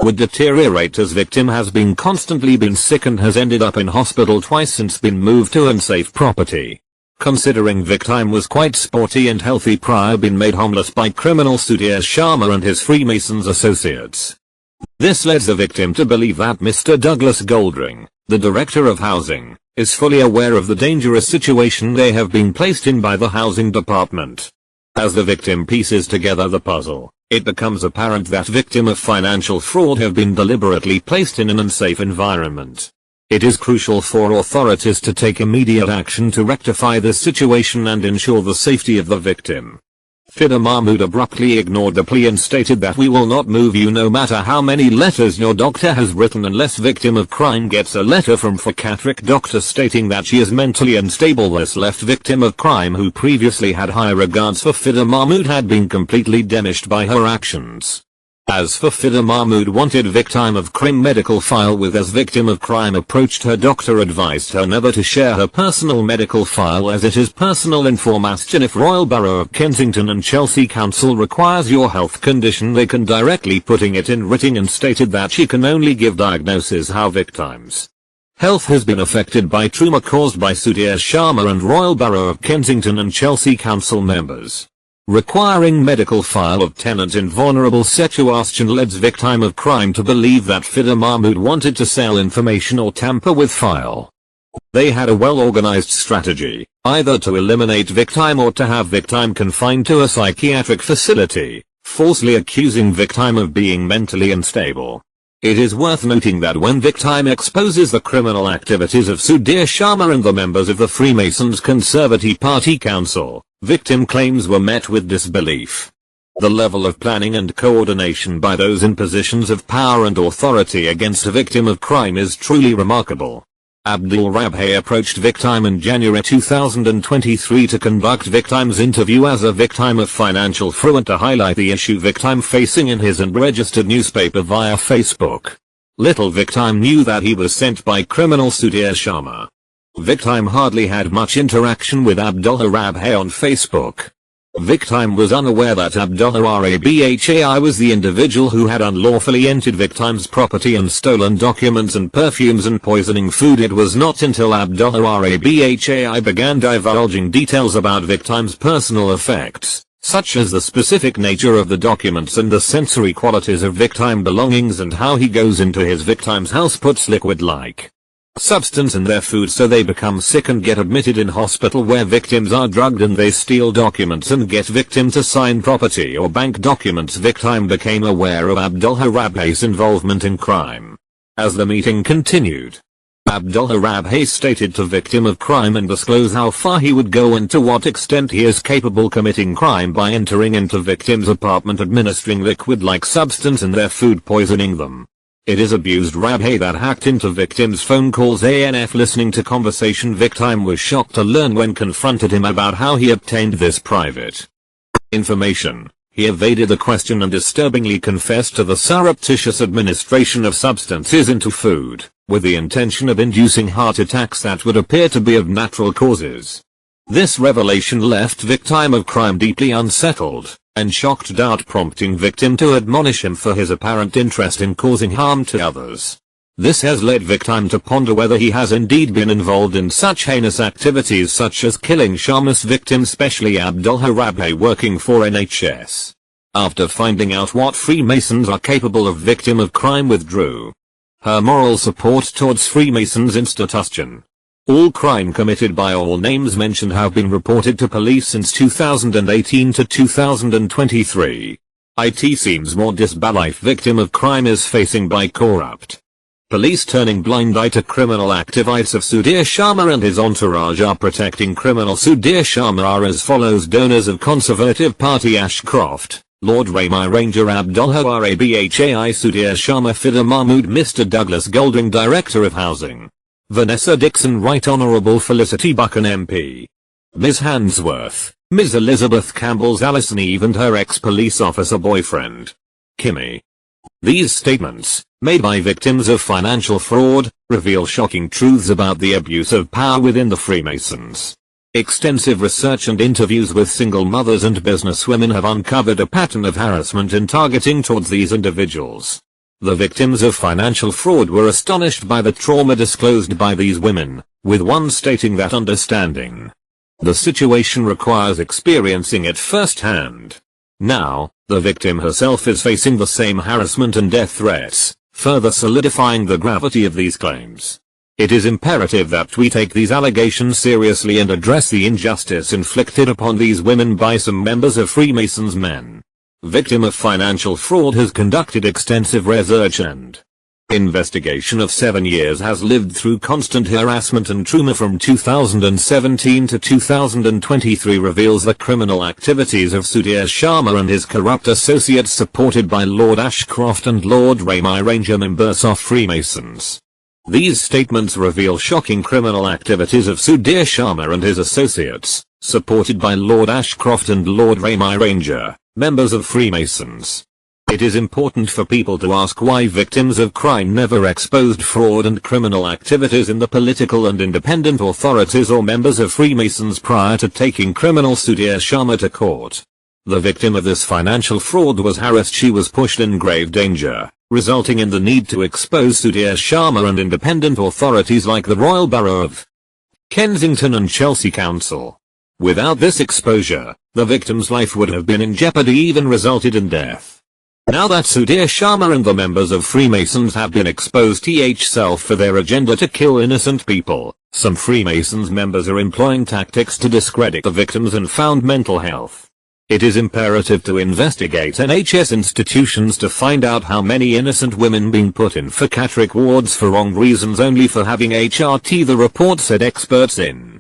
would deteriorate, as victim has been constantly sick and has ended up in hospital twice since been moved to unsafe property. Considering victim was quite sporty and healthy prior been made homeless by criminal Sudhir Sharma and his Freemasons associates. This led the victim to believe that Mr. Douglas Goldring, the Director of Housing, is fully aware of the dangerous situation they have been placed in by the Housing Department. As the victim pieces together the puzzle, it becomes apparent that victim of financial fraud have been deliberately placed in an unsafe environment. It is crucial for authorities to take immediate action to rectify this situation and ensure the safety of the victim. Fida Mahmood abruptly ignored the plea and stated that we will not move you no matter how many letters your doctor has written unless victim of crime gets a letter from psychiatric doctor stating that she is mentally unstable. This left victim of crime, who previously had high regards for Fida Mahmood, had been completely diminished by her actions. As for Fida Mahmood wanted victim of crime medical file with, as victim of crime approached her doctor advised her never to share her personal medical file as it is personal information. If Royal Borough of Kensington and Chelsea Council requires your health condition, they can directly putting it in writing, and stated that she can only give diagnosis how victims' health has been affected by trauma caused by Sudhir Sharma and Royal Borough of Kensington and Chelsea Council members. Requiring medical file of tenant in vulnerable situation leads victim of crime to believe that Fida Mahmood wanted to sell information or tamper with file. They had a well-organized strategy, either to eliminate victim or to have victim confined to a psychiatric facility, falsely accusing victim of being mentally unstable. It is worth noting that when victim exposes the criminal activities of Sudhir Sharma and the members of the Freemasons Conservative Party Council, victim claims were met with disbelief. The level of planning and coordination by those in positions of power and authority against a victim of crime is truly remarkable. Abdul Rabhay approached victim in January 2023 to conduct victim's interview as a victim of financial fraud to highlight the issue victim facing in his and registered newspaper via Facebook. Little victim knew that he was sent by criminal Sudhir Sharma. Victim hardly had much interaction with Abdullah Rabhay on Facebook. Victim was unaware that Abdullah Rabhay was the individual who had unlawfully entered victim's property and stolen documents and perfumes and poisoning food. It was not until Abdullah Rabhay began divulging details about victim's personal effects, such as the specific nature of the documents and the sensory qualities of victim belongings and how he goes into his victim's house, puts liquid-like substance in their food so they become sick and get admitted in hospital, where victims are drugged and they steal documents and get victim to sign property or bank documents. Victim became aware of Abdullah Rabhay's involvement in crime. As the meeting continued, Abdullah Rabhay stated to victim of crime and disclose how far he would go and to what extent he is capable committing crime by entering into victim's apartment, administering liquid-like substance in their food, poisoning them. It is abused Rabhay that hacked into victim's phone calls. ANF listening to conversation. Victim was shocked to learn when confronted him about how he obtained this private information. He evaded the question and disturbingly confessed to the surreptitious administration of substances into food, with the intention of inducing heart attacks that would appear to be of natural causes. This revelation left victim of crime deeply unsettled and shocked, prompting victim to admonish him for his apparent interest in causing harm to others. This has led victim to ponder whether he has indeed been involved in such heinous activities such as killing Sharma's victim, especially Abdullah Rabhay working for NHS. After finding out what Freemasons are capable of, victim of crime withdrew her moral support towards Freemasons institution. All crime committed by all names mentioned have been reported to police since 2018 to 2023. It seems more disbelief victim of crime is facing by corrupt police turning blind eye to criminal activities of Sudhir Sharma and his entourage are protecting criminal Sudhir Sharma are as follows: donors of Conservative Party Ashcroft, Lord Raymai Ranger Abdullah Rabhi Sudhir Sharma Fida Mahmood Mr. Douglas Golding Director of Housing, Vanessa Dixon Right Honourable Felicity Buchan MP, Ms. Hansworth, Ms. Elizabeth Campbell's Alison Eve and her ex-police officer boyfriend, Kimmy. These statements, made by victims of financial fraud, reveal shocking truths about the abuse of power within the Freemasons. Extensive research and interviews with single mothers and businesswomen have uncovered a pattern of harassment and targeting towards these individuals. The victims of financial fraud were astonished by the trauma disclosed by these women, with one stating that understanding the situation requires experiencing it firsthand. Now, the victim herself is facing the same harassment and death threats, further solidifying the gravity of these claims. It is imperative that we take these allegations seriously and address the injustice inflicted upon these women by some members of Freemasons men. Victim of financial fraud has conducted extensive research and investigation of 7 years, has lived through constant harassment and trauma from 2017 to 2023, reveals the criminal activities of Sudhir Sharma and his corrupt associates supported by Lord Ashcroft and Lord Raymai Ranger, members of Freemasons. These statements reveal shocking criminal activities of Sudhir Sharma and his associates, supported by Lord Ashcroft and Lord Raymai Ranger, members of Freemasons. It is important for people to ask why victims of crime never exposed fraud and criminal activities in the political and independent authorities or members of Freemasons prior to taking criminal Sudhir Sharma to court. The victim of this financial fraud was harassed. She was pushed in grave danger, resulting in the need to expose Sudhir Sharma and independent authorities like the Royal Borough of Kensington and Chelsea Council. Without this exposure, the victim's life would have been in jeopardy, even resulted in death. Now that Sudhir Sharma and the members of Freemasons have been exposed for their agenda to kill innocent people, some Freemasons members are employing tactics to discredit the victims and found mental health. It is imperative to investigate NHS institutions to find out how many innocent women being put in psychiatric wards for wrong reasons only for having HRT. The report said experts in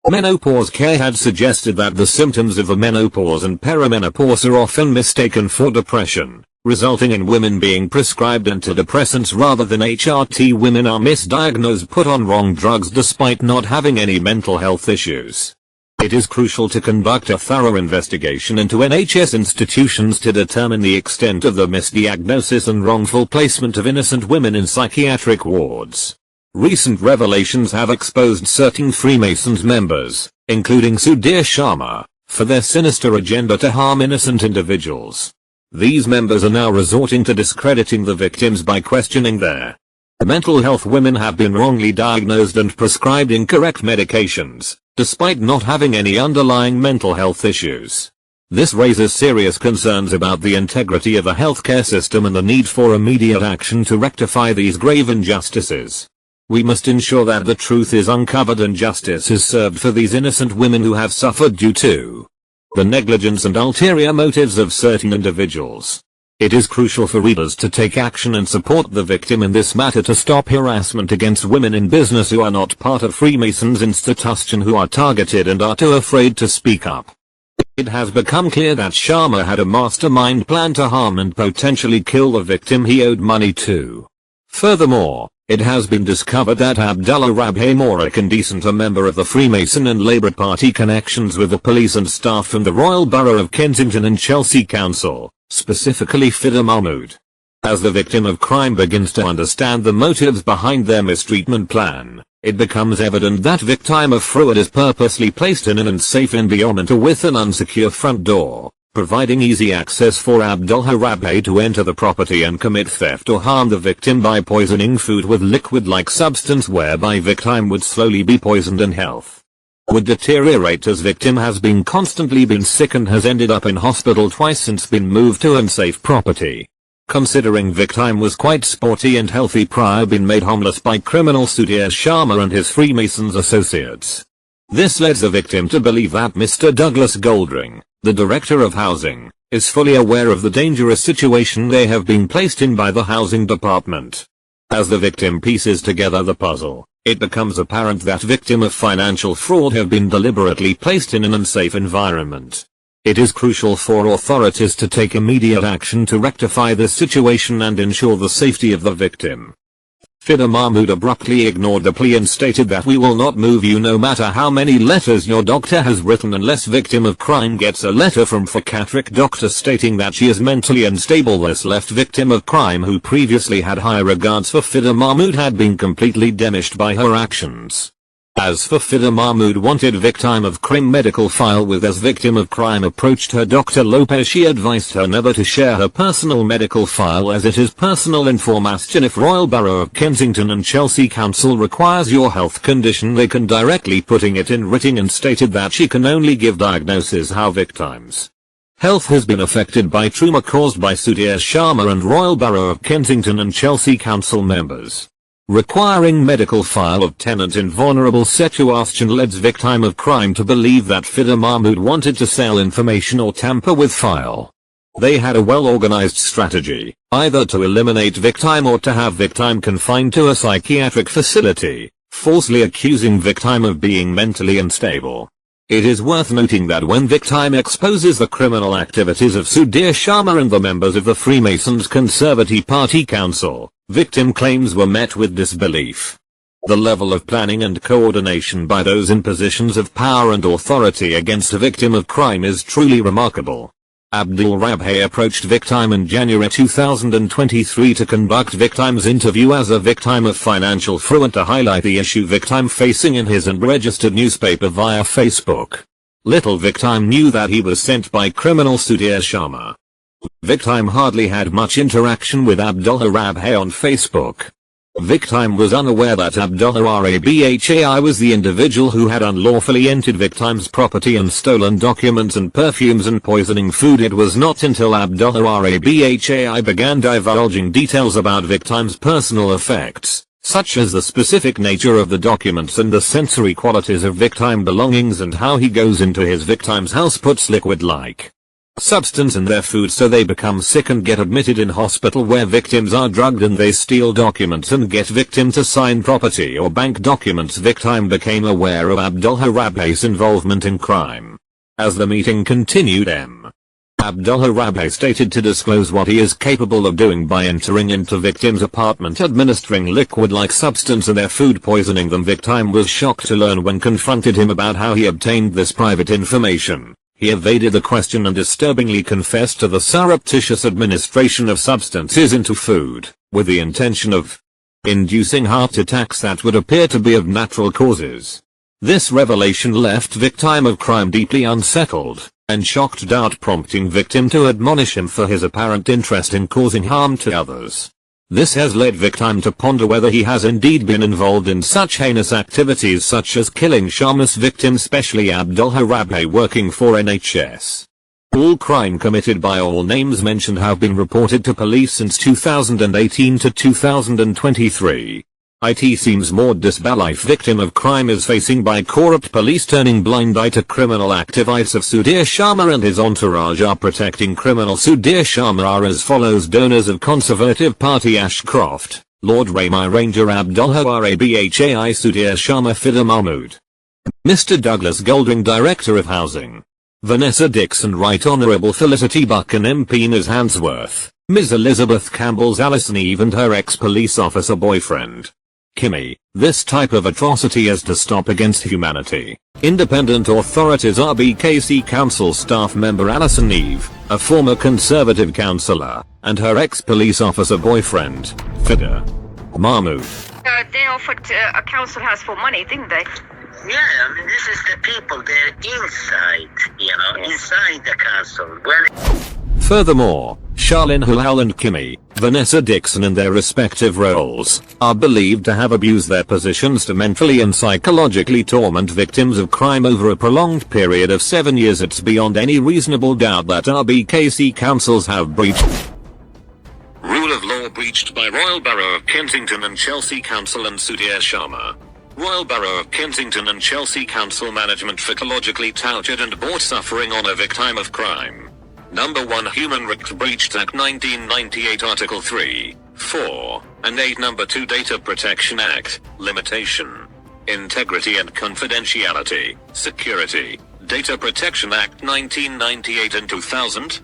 menopause care had suggested that the symptoms of the menopause and perimenopause are often mistaken for depression, resulting in women being prescribed antidepressants rather than HRT. Women are misdiagnosed, put on wrong drugs despite not having any mental health issues. It is crucial to conduct a thorough investigation into NHS institutions to determine the extent of the misdiagnosis and wrongful placement of innocent women in psychiatric wards. Recent revelations have exposed certain Freemasons members, including Sudhir Sharma, for their sinister agenda to harm innocent individuals. These members are now resorting to discrediting the victims by questioning their mental health. Women have been wrongly diagnosed and prescribed incorrect medications, despite not having any underlying mental health issues. This raises serious concerns about the integrity of the healthcare system and the need for immediate action to rectify these grave injustices. We must ensure that the truth is uncovered and justice is served for these innocent women who have suffered due to the negligence and ulterior motives of certain individuals. It is crucial for readers to take action and support the victim in this matter to stop harassment against women in business who are not part of Freemasons institution, who are targeted and are too afraid to speak up. It has become clear that Sharma had a mastermind plan to harm and potentially kill the victim he owed money to. Furthermore, it has been discovered that Abdullah Rabhay Morak, indecent, a member of the Freemason and Labour Party connections with the police and staff from the Royal Borough of Kensington and Chelsea Council, specifically Fida Mahmood. As the victim of crime begins to understand the motives behind their mistreatment plan, it becomes evident that victim of fraud is purposely placed in an unsafe environment with an unsecure front door, providing easy access for Abdullah Rabhay to enter the property and commit theft or harm the victim by poisoning food with liquid-like substance, whereby victim would slowly be poisoned and health would deteriorate, as victim has been constantly sick and has ended up in hospital twice since been moved to unsafe property. Considering victim was quite sporty and healthy prior been made homeless by criminal Sudhir Sharma and his Freemasons associates. This led the victim to believe that Mr. Douglas Goldring, the Director of Housing, is fully aware of the dangerous situation they have been placed in by the Housing Department. As the victim pieces together the puzzle, it becomes apparent that victim of financial fraud have been deliberately placed in an unsafe environment. It is crucial for authorities to take immediate action to rectify this situation and ensure the safety of the victim. Fida Mahmood abruptly ignored the plea and stated that we will not move you no matter how many letters your doctor has written unless victim of crime gets a letter from psychiatric doctor stating that she is mentally unstable. This left victim of crime, who previously had high regards for Fida Mahmood, had been completely diminished by her actions. As for Fida Mahmood wanted victim of crime medical file with, as victim of crime approached her Dr. Lopez, she advised her never to share her personal medical file as it is personal information. If Royal Borough of Kensington and Chelsea Council requires your health condition, they can directly putting it in writing, and stated that she can only give diagnosis how victims' health has been affected by trauma caused by Sudhir Sharma and Royal Borough of Kensington and Chelsea Council members. Requiring medical file of tenant in vulnerable situation leads victim of crime to believe that Fida Mahmood wanted to sell information or tamper with file. They had a well-organized strategy, either to eliminate victim or to have victim confined to a psychiatric facility, falsely accusing victim of being mentally unstable. It is worth noting that when victim exposes the criminal activities of Sudhir Sharma and the members of the Freemasons Conservative Party Council, victim claims were met with disbelief. The level of planning and coordination by those in positions of power and authority against a victim of crime is truly remarkable. Abdul Rabhay approached victim in January 2023 to conduct victim's interview as a victim of financial fraud to highlight the issue victim facing in his and registered newspaper via Facebook. Little victim knew that he was sent by criminal Sudhir Sharma. Victim hardly had much interaction with Abdullah Rabhay on Facebook. Victim was unaware that Abdullah Rabhay was the individual who had unlawfully entered victim's property and stolen documents and perfumes and poisoning food. It was not until Abdullah Rabhay began divulging details about victim's personal effects, such as the specific nature of the documents and the sensory qualities of victim belongings and how he goes into his victim's house, puts liquid-like substance in their food so they become sick and get admitted in hospital where victims are drugged, and they steal documents and get victim to sign property or bank documents. Victim became aware of Abdullah Rabhay's involvement in crime. As the meeting continued, Abdullah Rabhay stated to disclose what he is capable of doing by entering into victim's apartment, administering liquid-like substance in their food, poisoning them. Victim was shocked to learn when confronted him about how he obtained this private information. He evaded the question and disturbingly confessed to the surreptitious administration of substances into food, with the intention of inducing heart attacks that would appear to be of natural causes. This revelation left victim of crime deeply unsettled and shocked, doubt prompting victim to admonish him for his apparent interest in causing harm to others. This has led victim to ponder whether he has indeed been involved in such heinous activities such as killing Sharma's victim, especially Abdullah Rabhay working for NHS. All crime committed by all names mentioned have been reported to police since 2018 to 2023. It seems more disbelief victim of crime is facing by corrupt police turning blind eye to criminal activities of Sudhir Sharma and his entourage are protecting criminal Sudhir Sharma are as follows: donors of Conservative Party Ashcroft, Lord Raymai Ranger Abdullah Rabhai Sudhir Sharma Fida Mahmood. Mr. Douglas Golding Director of Housing. Vanessa Dixon Right Honourable Felicity Buchan MP Ms Hansworth, Ms Elizabeth Campbell's Alison Eve and her ex-police officer boyfriend. Kimmy, this type of atrocity is to stop against humanity. Independent authorities RBKC Council staff member Alison Eve, a former Conservative councillor, and her ex-police officer boyfriend, Fida Mahmood. They offered a council house for money, didn't they? Yeah, I mean, this is the people, they're inside, inside the council. Furthermore, Charlene Halal and Kimmy, Vanessa Dixon in their respective roles, are believed to have abused their positions to mentally and psychologically torment victims of crime over a prolonged period of 7 years. It's beyond any reasonable doubt that RBKC councils have breached rule of law breached by Royal Borough of Kensington and Chelsea Council and Sudhir Sharma. Royal Borough of Kensington and Chelsea Council management psychologically tortured and brought suffering on a victim of crime. Number 1 Human Rights Breached Act 1998 Article 3, 4, and 8. Number 2 Data Protection Act, Limitation, Integrity and Confidentiality, Security, Data Protection Act 1998 and 2000.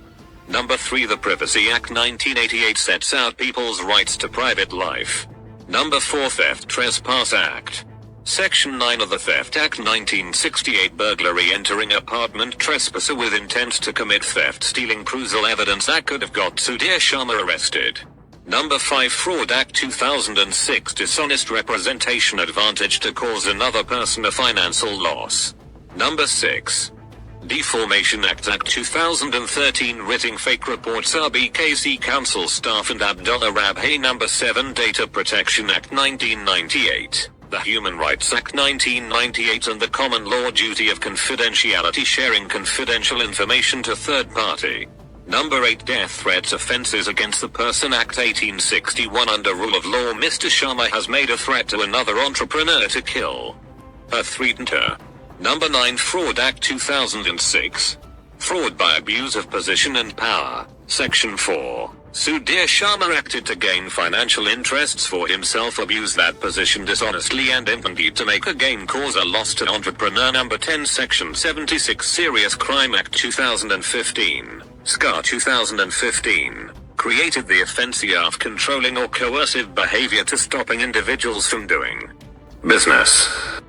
Number 3 The Privacy Act 1988 sets out people's rights to private life. Number 4 Theft Trespass Act. Section 9 of the Theft Act 1968 Burglary entering apartment trespasser with intent to commit theft stealing crucial evidence that could have got Sudhir Sharma arrested. Number 5 Fraud Act 2006 Dishonest representation advantage to cause another person a financial loss. Number 6 Deformation Act 2013 Writing fake reports RBKC Council staff and Abdullah Rabhai. Number 7 Data Protection Act 1998. The Human Rights Act 1998 and the Common Law Duty of Confidentiality sharing confidential information to third party. Number 8 Death Threats Offences Against the Person Act 1861 Under rule of law Mr. Sharma has made a threat to another entrepreneur to kill or threaten her. Number 9 Fraud Act 2006. Fraud by abuse of position and power. Section 4. Sudhir Sharma acted to gain financial interests for himself, abused that position dishonestly and intended to make a gain, cause a loss to entrepreneur. Number 10 Section 76 Serious Crime Act 2015. SCAR 2015. Created the offense of controlling or coercive behavior to stopping individuals from doing business.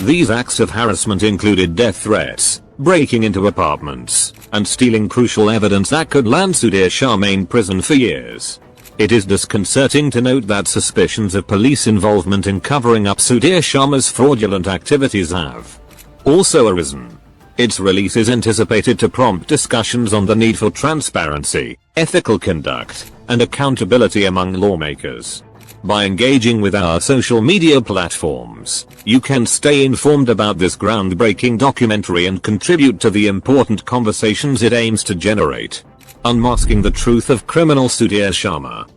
These acts of harassment included death threats, breaking into apartments, and stealing crucial evidence that could land Sudhir Sharma in prison for years. It is disconcerting to note that suspicions of police involvement in covering up Sudhir Sharma's fraudulent activities have also arisen. Its release is anticipated to prompt discussions on the need for transparency, ethical conduct, and accountability among lawmakers. By engaging with our social media platforms, you can stay informed about this groundbreaking documentary and contribute to the important conversations it aims to generate. Unmasking the Truth of Criminal Sudhir Sharma.